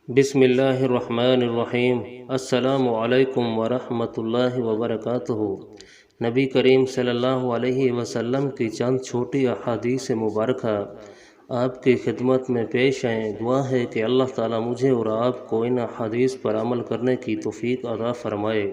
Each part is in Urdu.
بسم اللہ الرحمن الرحیم۔ السلام علیکم ورحمۃ اللہ وبرکاتہ۔ نبی کریم صلی اللہ علیہ وسلم کی چند چھوٹی احادیث مبارکہ آپ کی خدمت میں پیش ہیں۔ دعا ہے کہ اللہ تعالیٰ مجھے اور آپ کو ان احادیث پر عمل کرنے کی توفیق عطا فرمائے۔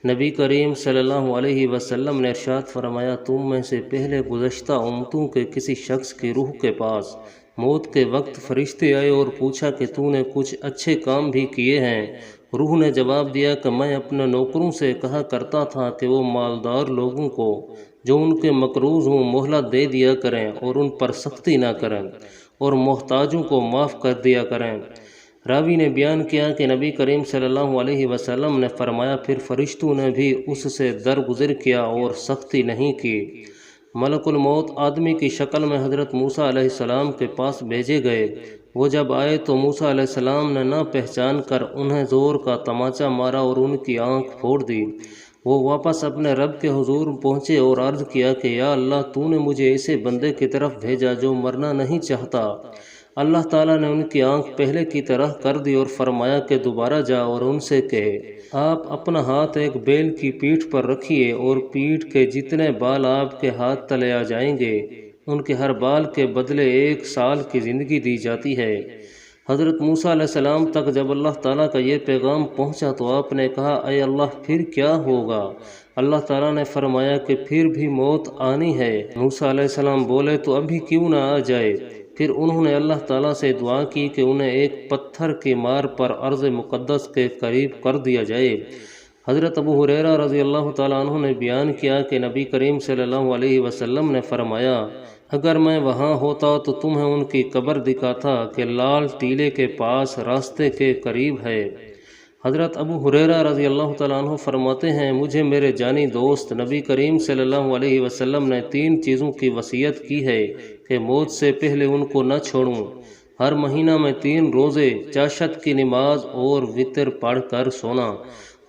نبی کریم صلی اللہ علیہ وسلم نے ارشاد فرمایا، تم میں سے پہلے گزشتہ امتوں کے کسی شخص کی روح کے پاس موت کے وقت فرشتے آئے اور پوچھا کہ تو نے کچھ اچھے کام بھی کیے ہیں؟ روح نے جواب دیا کہ میں اپنے نوکروں سے کہا کرتا تھا کہ وہ مالدار لوگوں کو جو ان کے مقروض ہوں مہلت دے دیا کریں اور ان پر سختی نہ کریں اور محتاجوں کو معاف کر دیا کریں۔ راوی نے بیان کیا کہ نبی کریم صلی اللہ علیہ وسلم نے فرمایا، پھر فرشتوں نے بھی اس سے درگزر کیا اور سختی نہیں کی۔ ملک الموت آدمی کی شکل میں حضرت موسیٰ علیہ السلام کے پاس بھیجے گئے۔ وہ جب آئے تو موسیٰ علیہ السلام نے نہ پہچان کر انہیں زور کا تماچا مارا اور ان کی آنکھ پھوڑ دی۔ وہ واپس اپنے رب کے حضور پہنچے اور عرض کیا کہ یا اللہ، تو نے مجھے ایسے بندے کی طرف بھیجا جو مرنا نہیں چاہتا۔ اللہ تعالیٰ نے ان کی آنکھ پہلے کی طرح کر دی اور فرمایا کہ دوبارہ جا اور ان سے کہے، آپ اپنا ہاتھ ایک بیل کی پیٹھ پر رکھیے اور پیٹھ کے جتنے بال آپ کے ہاتھ تلے آ جائیں گے ان کے ہر بال کے بدلے 1 سال کی زندگی دی جاتی ہے۔ حضرت موسیٰ علیہ السلام تک جب اللہ تعالیٰ کا یہ پیغام پہنچا تو آپ نے کہا، اے اللہ، پھر کیا ہوگا؟ اللہ تعالیٰ نے فرمایا کہ پھر بھی موت آنی ہے۔ موسیٰ علیہ السلام بولے، تو ابھی کیوں نہ آ جائے؟ پھر انہوں نے اللہ تعالیٰ سے دعا کی کہ انہیں ایک پتھر کی مار پر ارض مقدس کے قریب کر دیا جائے۔ حضرت ابو ہریرہ رضی اللہ تعالیٰ عنہ نے بیان کیا کہ نبی کریم صلی اللہ علیہ وسلم نے فرمایا، اگر میں وہاں ہوتا تو تمہیں ان کی قبر دکھاتا کہ لال ٹیلے کے پاس راستے کے قریب ہے۔ حضرت ابو ہریرہ رضی اللہ تعالیٰ عنہ فرماتے ہیں، مجھے میرے جانی دوست نبی کریم صلی اللہ علیہ وسلم نے 3 چیزوں کی وصیت کی ہے کہ موت سے پہلے ان کو نہ چھوڑوں۔ ہر مہینہ میں 3 روزے، چاشت کی نماز اور وتر پڑھ کر سونا۔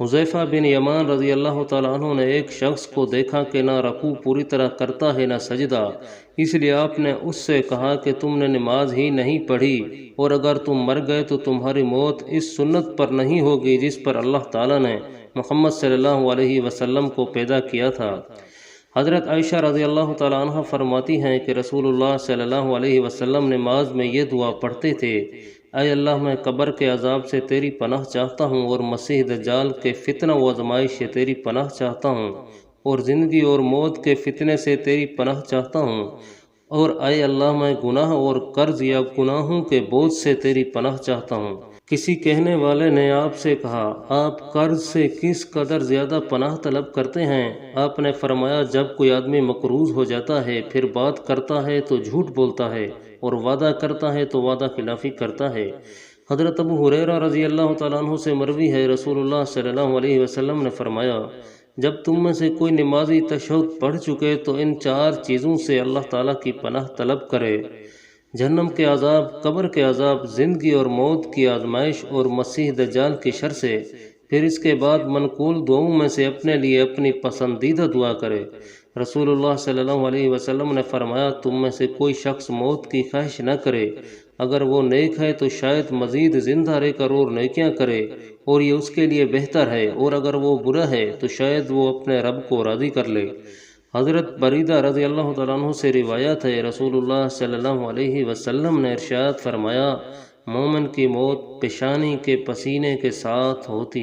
حذیفہ بن یمان رضی اللہ تعالیٰ عنہ نے ایک شخص کو دیکھا کہ نہ رکوع پوری طرح کرتا ہے نہ سجدہ، اس لیے آپ نے اس سے کہا کہ تم نے نماز ہی نہیں پڑھی، اور اگر تم مر گئے تو تمہاری موت اس سنت پر نہیں ہوگی جس پر اللہ تعالیٰ نے محمد صلی اللہ علیہ وسلم کو پیدا کیا تھا۔ حضرت عائشہ رضی اللہ تعالیٰ عنہ فرماتی ہیں کہ رسول اللہ صلی اللہ علیہ وسلم نماز میں یہ دعا پڑھتے تھے، اے اللہ، میں قبر کے عذاب سے تیری پناہ چاہتا ہوں اور مسیح دجال کے فتنہ و آزمائش سے تیری پناہ چاہتا ہوں اور زندگی اور موت کے فتنے سے تیری پناہ چاہتا ہوں، اور اے اللہ، میں گناہ اور قرض یا گناہوں کے بوجھ سے تیری پناہ چاہتا ہوں۔ کسی کہنے والے نے آپ سے کہا، آپ قرض سے کس قدر زیادہ پناہ طلب کرتے ہیں؟ آپ نے فرمایا، جب کوئی آدمی مقروض ہو جاتا ہے پھر بات کرتا ہے تو جھوٹ بولتا ہے اور وعدہ کرتا ہے تو وعدہ خلافی کرتا ہے۔ حضرت ابو ہریرہ رضی اللہ تعالیٰ عنہ سے مروی ہے، رسول اللہ صلی اللہ علیہ وسلم نے فرمایا، جب تم میں سے کوئی نمازی تشہد پڑھ چکے تو ان 4 چیزوں سے اللہ تعالیٰ کی پناہ طلب کرے: جہنم کے عذاب، قبر کے عذاب، زندگی اور موت کی آزمائش اور مسیح دجال کی شر سے، پھر اس کے بعد منقول دعاؤں میں سے اپنے لیے اپنی پسندیدہ دعا کرے۔ رسول اللہ صلی اللہ علیہ وسلم نے فرمایا، تم میں سے کوئی شخص موت کی خواہش نہ کرے، اگر وہ نیک ہے تو شاید مزید زندہ رہ کر اور نیکیاں کرے اور یہ اس کے لیے بہتر ہے، اور اگر وہ برا ہے تو شاید وہ اپنے رب کو راضی کر لے۔ حضرت بریدہ رضی اللہ تعالیٰ عنہ سے روایت ہے، رسول اللہ صلی اللہ علیہ وسلم نے ارشاد فرمایا، مومن کی موت پیشانی کے پسینے کے ساتھ ہوتی